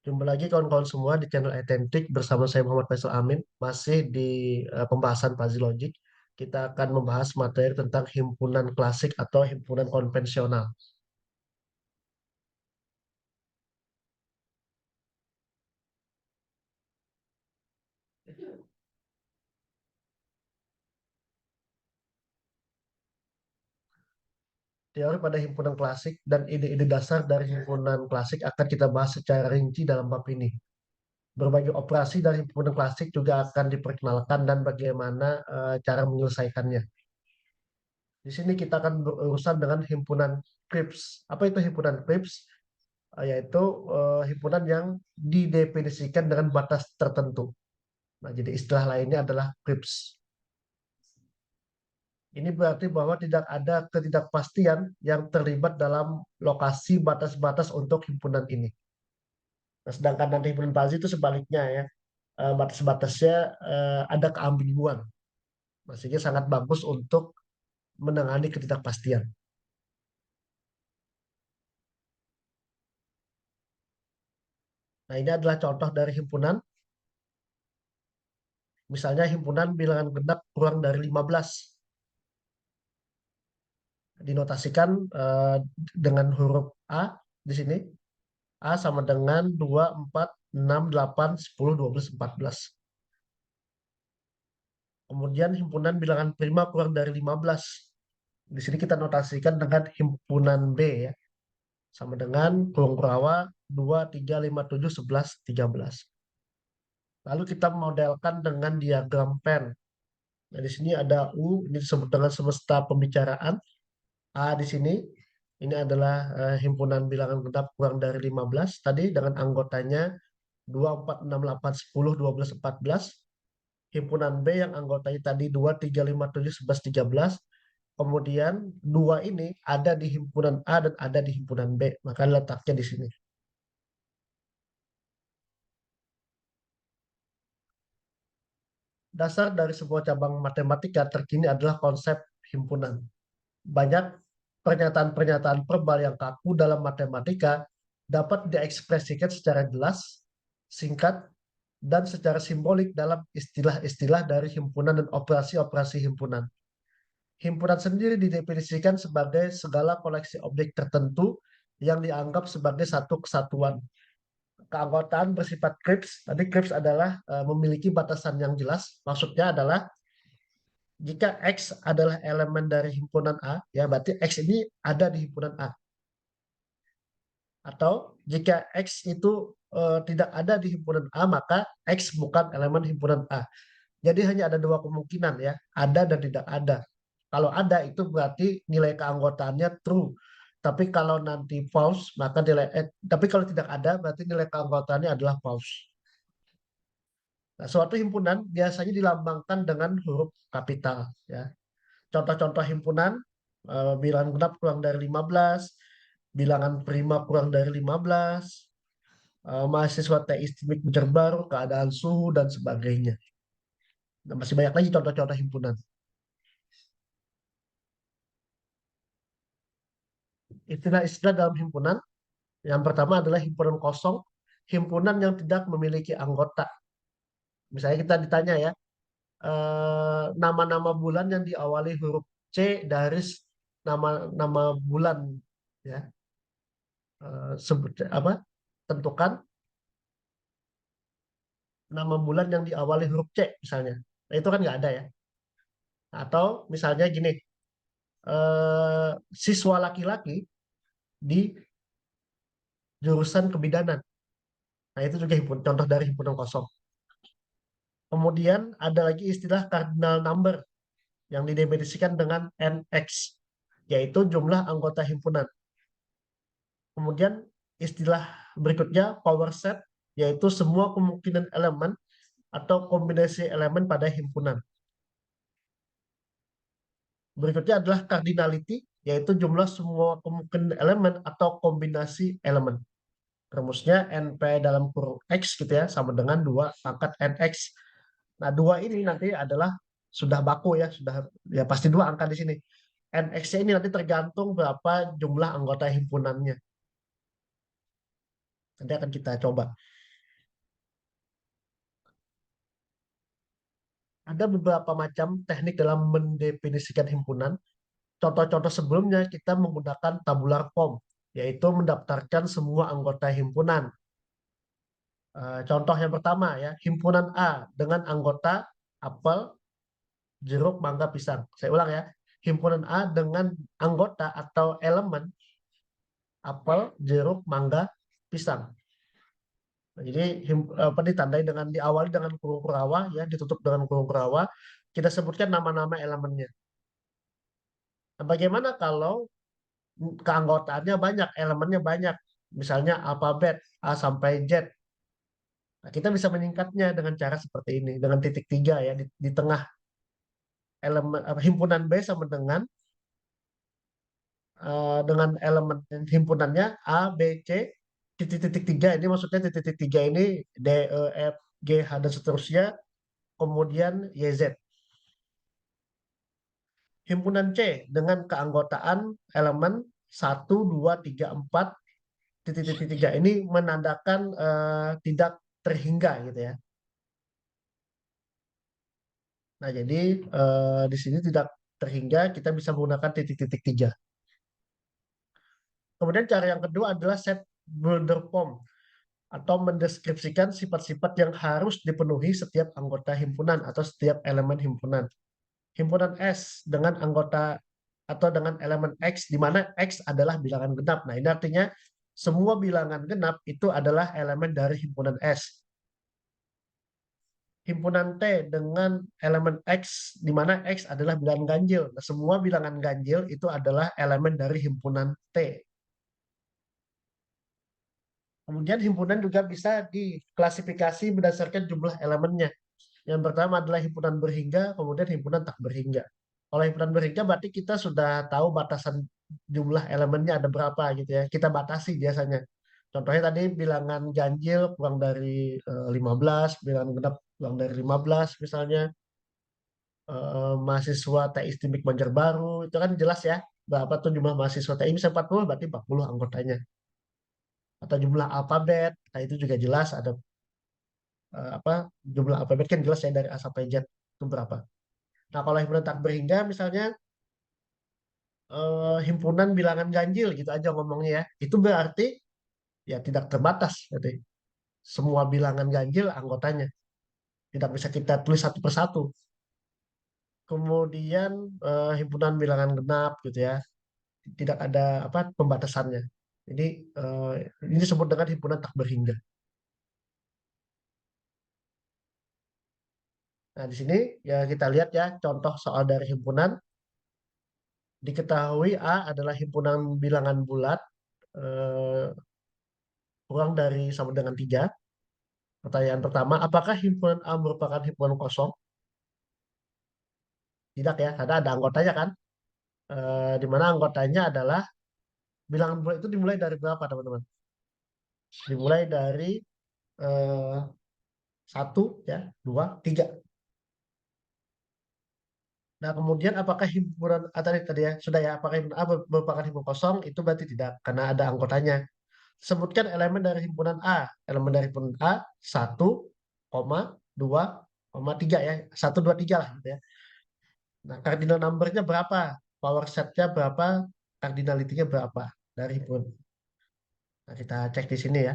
Jumpa lagi kawan-kawan semua di channel Identik bersama saya Muhammad Faisal Amin. Masih di pembahasan Fuzzy Logic. Kita akan membahas materi tentang himpunan klasik atau himpunan konvensional. Teori pada himpunan klasik dan ide-ide dasar dari himpunan klasik akan kita bahas secara rinci dalam bab ini. Berbagai operasi dari himpunan klasik juga akan diperkenalkan dan bagaimana cara menyelesaikannya. Di sini kita akan berurusan dengan himpunan Krips. Apa itu himpunan Krips? Yaitu himpunan yang didefinisikan dengan batas tertentu. Nah, jadi istilah lainnya adalah Krips. Ini berarti bahwa tidak ada ketidakpastian yang terlibat dalam lokasi batas-batas untuk himpunan ini. Nah, sedangkan nanti himpunan Pazi itu sebaliknya ya, batas-batasnya ada keambiguan. Maksudnya sangat bagus untuk menangani ketidakpastian. Nah, ini adalah contoh dari himpunan. Misalnya himpunan bilangan genap kurang dari 15. Dinotasikan dengan huruf A di sini. A sama dengan 2, 4, 6, 8, 10, 12, 14. Kemudian himpunan bilangan prima kurang dari 15. Di sini kita notasikan dengan himpunan B ya. Sama dengan kurung kurawa 2, 3, 5, 7, 11, 13. Lalu kita modelkan dengan diagram pen. Nah, di sini ada U, ini disebut dengan semesta pembicaraan. A di sini, ini adalah himpunan bilangan genap kurang dari 15. Tadi dengan anggotanya 2, 4, 6, 8, 10, 12, 14. Himpunan B yang anggotanya tadi 2, 3, 5, 7, 11, 13. Kemudian dua ini ada di himpunan A dan ada di himpunan B. Maka letaknya di sini. Dasar dari sebuah cabang matematika terkini adalah konsep himpunan. Banyak pernyataan-pernyataan verbal yang kaku dalam matematika dapat diekspresikan secara jelas, singkat, dan secara simbolik dalam istilah-istilah dari himpunan dan operasi-operasi himpunan. Himpunan sendiri didefinisikan sebagai segala koleksi objek tertentu yang dianggap sebagai satu kesatuan. Keanggotaan bersifat krips. Tadi krips adalah memiliki batasan yang jelas. Maksudnya adalah jika X adalah elemen dari himpunan A, ya berarti X ini ada di himpunan A. Atau jika X itu tidak ada di himpunan A, maka X bukan elemen himpunan A. Jadi hanya ada dua kemungkinan ya, ada dan tidak ada. Kalau ada itu berarti nilai keanggotaannya true. Tapi kalau nanti false, maka tapi kalau tidak ada berarti nilai keanggotaannya adalah false. Nah, suatu himpunan biasanya dilambangkan dengan huruf kapital ya. Contoh-contoh himpunan bilangan genap kurang dari 15, bilangan prima kurang dari 15, mahasiswa teistimik baru, keadaan suhu dan sebagainya. Nah, masih banyak lagi contoh-contoh himpunan. Istilah-istilah dalam himpunan, yang pertama adalah himpunan kosong, himpunan yang tidak memiliki anggota. Misalnya kita ditanya ya, nama-nama bulan yang diawali huruf C dari nama-nama bulan ya. Sebut apa? Tentukan nama bulan yang diawali huruf C misalnya. Nah, itu kan nggak ada ya. Atau misalnya gini, siswa laki-laki di jurusan kebidanan. Nah, itu juga contoh dari himpunan kosong. Kemudian ada lagi istilah cardinal number yang didefinisikan dengan NX, yaitu jumlah anggota himpunan. Kemudian istilah berikutnya power set, yaitu semua kemungkinan elemen atau kombinasi elemen pada himpunan. Berikutnya adalah cardinality, yaitu jumlah semua kemungkinan elemen atau kombinasi elemen. Rumusnya NP dalam kurung X gitu ya, sama dengan 2 pangkat NX. Nah, 2 ini nanti adalah sudah baku ya, sudah ya pasti 2 angka di sini. NX-nya ini nanti tergantung berapa jumlah anggota himpunannya. Nanti akan kita coba. Ada beberapa macam teknik dalam mendefinisikan himpunan. Contoh-contoh sebelumnya kita menggunakan tabular form, yaitu mendaftarkan semua anggota himpunan. Contoh yang pertama ya, himpunan A dengan anggota apel, jeruk, mangga, pisang. Saya ulang ya, himpunan A dengan anggota atau elemen apel, jeruk, mangga, pisang. Nah, jadi apa ditandai dengan diawali dengan kurung kurawa ya, ditutup dengan kurung kurawa. Kita sebutkan nama-nama elemennya. Nah, bagaimana kalau keanggotaannya banyak, elemennya banyak, misalnya alfabet A sampai Z. Nah, kita bisa menyingkatnya dengan cara seperti ini, dengan titik tiga ya di tengah elemen himpunan B sama dengan elemen himpunannya A, B, C, titik-titik tiga ini maksudnya titik-titik tiga ini D, E, F, G, H dan seterusnya, kemudian Y, Z. Himpunan C dengan keanggotaan elemen satu 2 3 4 titik-titik tiga ini menandakan tidak terhingga gitu ya. Nah, jadi di sini tidak terhingga kita bisa menggunakan titik-titik tiga. Kemudian cara yang kedua adalah set builder form atau mendeskripsikan sifat-sifat yang harus dipenuhi setiap anggota himpunan atau setiap elemen himpunan. Himpunan S dengan anggota atau dengan elemen X, di mana X adalah bilangan genap. Nah, ini artinya semua bilangan genap itu adalah elemen dari himpunan S. Himpunan T dengan elemen X, di mana X adalah bilangan ganjil. Nah, semua bilangan ganjil itu adalah elemen dari himpunan T. Kemudian himpunan juga bisa diklasifikasi berdasarkan jumlah elemennya. Yang pertama adalah himpunan berhingga, kemudian himpunan tak berhingga. Kalau himpunan berhingga berarti kita sudah tahu batasan jumlah elemennya ada berapa gitu ya. Kita batasi biasanya. Contohnya tadi bilangan ganjil kurang dari 15, bilangan genap kurang dari 15 misalnya. Mahasiswa TI Istimik Banjarbaru itu kan jelas ya berapa tuh jumlah mahasiswa TI, bisa 40 berarti 40 anggotanya. Atau jumlah alfabet, nah itu juga jelas ada apa jumlah alfabet kan jelas ya dari A sampai Z itu berapa. Nah, kalau himpunan tak berhingga misalnya himpunan bilangan ganjil gitu aja ngomongnya ya. Itu berarti ya tidak terbatas berarti. Semua bilangan ganjil anggotanya. Tidak bisa kita tulis satu persatu. Kemudian himpunan bilangan genap gitu ya. Tidak ada apa pembatasannya. Jadi eh, ini disebut dengan himpunan tak berhingga. Nah, di sini ya kita lihat ya contoh soal dari himpunan. Diketahui A adalah himpunan bilangan bulat eh, kurang dari sama dengan 3. Pertanyaan pertama, apakah himpunan A merupakan himpunan kosong? Tidak ya, karena ada anggotanya kan. Di mana anggotanya adalah bilangan bulat itu dimulai dari berapa teman-teman? Dimulai dari eh, 1, ya, 2, 3. Nah, kemudian apakah himpunan tadi ya sudah ya, apakah himpunan A merupakan himpunan kosong? Itu berarti tidak, karena ada anggotanya. Sebutkan elemen dari himpunan A. Elemen dari himpunan A 1, 2, 3 ya. 1, 2, 3 lah gitu ya. Nah, cardinal number-nya berapa? Power set-nya berapa? Cardinality-nya berapa? Dari himpunan. Nah, kita cek di sini ya.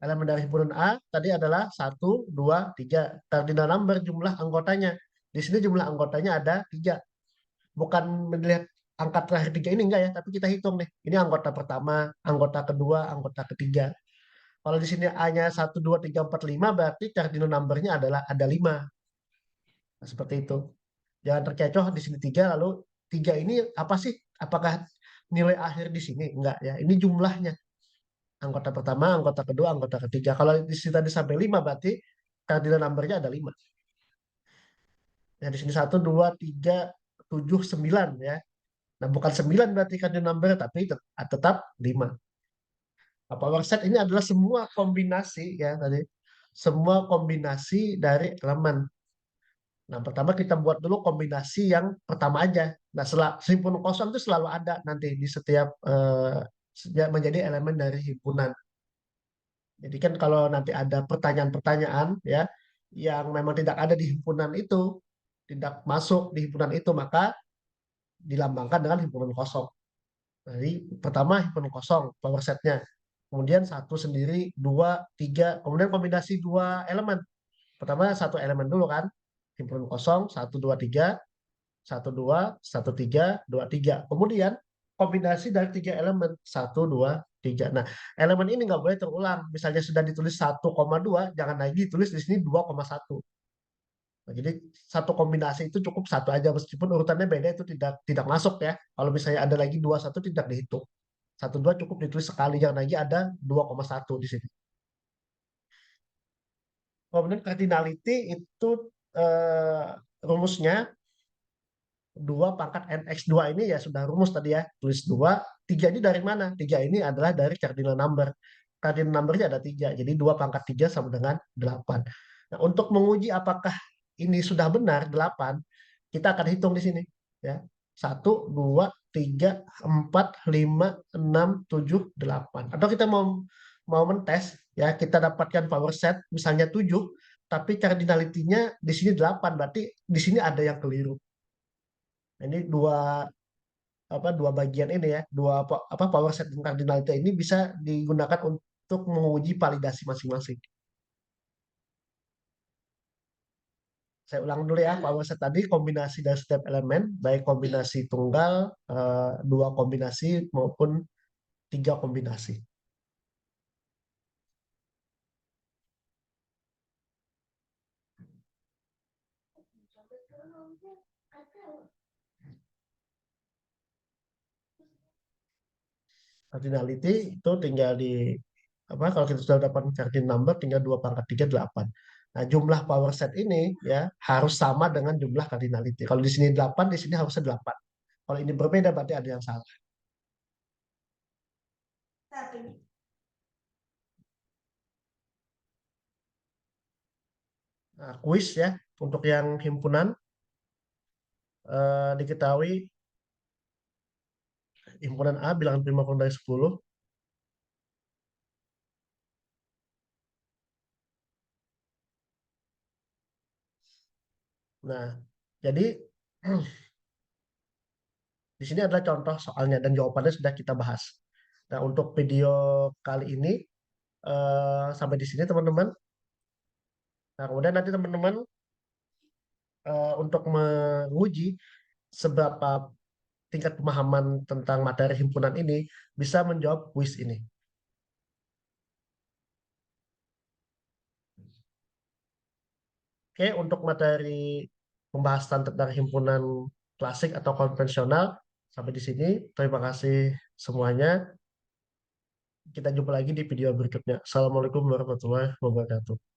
Elemen dari himpunan A tadi adalah 1, 2, 3. Cardinal number jumlah anggotanya. Di sini jumlah anggotanya ada 3. Bukan melihat angka terakhir 3 ini enggak ya, tapi kita hitung nih. Ini anggota pertama, anggota kedua, anggota ketiga. Kalau di sini A-nya 1, 2, 3, 4, 5, berarti cardinal number-nya adalah ada 5. Nah, seperti itu. Jangan terkecoh di sini 3, lalu 3 ini apa sih? Apakah nilai akhir di sini? Enggak ya. Ini jumlahnya. Anggota pertama, anggota kedua, anggota ketiga. Kalau di sini tadi sampai 5, berarti cardinal number-nya ada 5. Nah, di sini 1, 2, 3, 7, 9 ya. Nah, bukan 9 berarti cardinal number, tapi tetap 5. Power set ini adalah semua kombinasi ya tadi. Semua kombinasi dari elemen. Nah, pertama kita buat dulu kombinasi yang pertama aja. Nah, simpul kosong itu selalu ada nanti di setiap menjadi elemen dari himpunan. Jadi kan kalau nanti ada pertanyaan-pertanyaan ya yang memang tidak ada di himpunan itu, tidak masuk di himpunan itu, maka dilambangkan dengan himpunan kosong. Jadi pertama himpunan kosong, power setnya. Kemudian satu sendiri, dua, tiga, kemudian kombinasi dua elemen. Pertama satu elemen dulu kan, himpunan kosong, satu, dua, tiga, satu, dua, satu, tiga, dua, tiga. Kemudian kombinasi dari tiga elemen, satu, dua, tiga. Nah, elemen ini nggak boleh terulang. Misalnya sudah ditulis 1,2, jangan lagi tulis di sini 2,1. Nah, jadi satu kombinasi itu cukup satu aja meskipun urutannya beda itu tidak masuk ya. Kalau misalnya ada lagi 21 tidak dihitung. Satu dua cukup ditulis sekali, jangan lagi ada 2,1 di sini. Kemudian cardinality itu eh, rumusnya 2 pangkat nx2 ini ya sudah rumus tadi ya. Tulis 2, 3 ini dari mana? 3 ini adalah dari cardinal number. Cardinal numbernya ada 3, jadi 2 pangkat 3 sama dengan 8. Nah, untuk menguji apakah ini sudah benar 8, kita akan hitung di sini. Ya. 1, 2, 3, 4, 5, 6, 7, 8. Atau kita mau mau mentes, ya kita dapatkan power set misalnya 7, tapi cardinality-nya di sini 8, berarti di sini ada yang keliru. Nah, ini dua bagian ini ya, power set dan cardinality ini bisa digunakan untuk menguji validasi masing-masing. Saya ulang dulu ya, power set tadi kombinasi dari setiap elemen, baik kombinasi tunggal, dua kombinasi maupun tiga kombinasi. Cardinality itu tinggal di apa, kalau kita sudah dapat cardinal number tinggal 2 pangkat 3 8. Nah, jumlah power set ini ya harus sama dengan jumlah cardinality. Kalau di sini 8, di sini harusnya 8. Kalau ini berbeda berarti ada yang salah. Nah, kuis ya untuk yang himpunan, diketahui himpunan A bilangan prima kurang dari 10. Nah, jadi di sini adalah contoh soalnya dan jawabannya sudah kita bahas. Nah, untuk video kali ini sampai di sini teman-teman. Nah, kemudian nanti teman-teman untuk menguji seberapa tingkat pemahaman tentang materi himpunan ini bisa menjawab kuis ini. Oke, untuk materi pembahasan tentang himpunan klasik atau konvensional sampai di sini. Terima kasih semuanya. Kita jumpa lagi di video berikutnya. Assalamualaikum warahmatullahi wabarakatuh.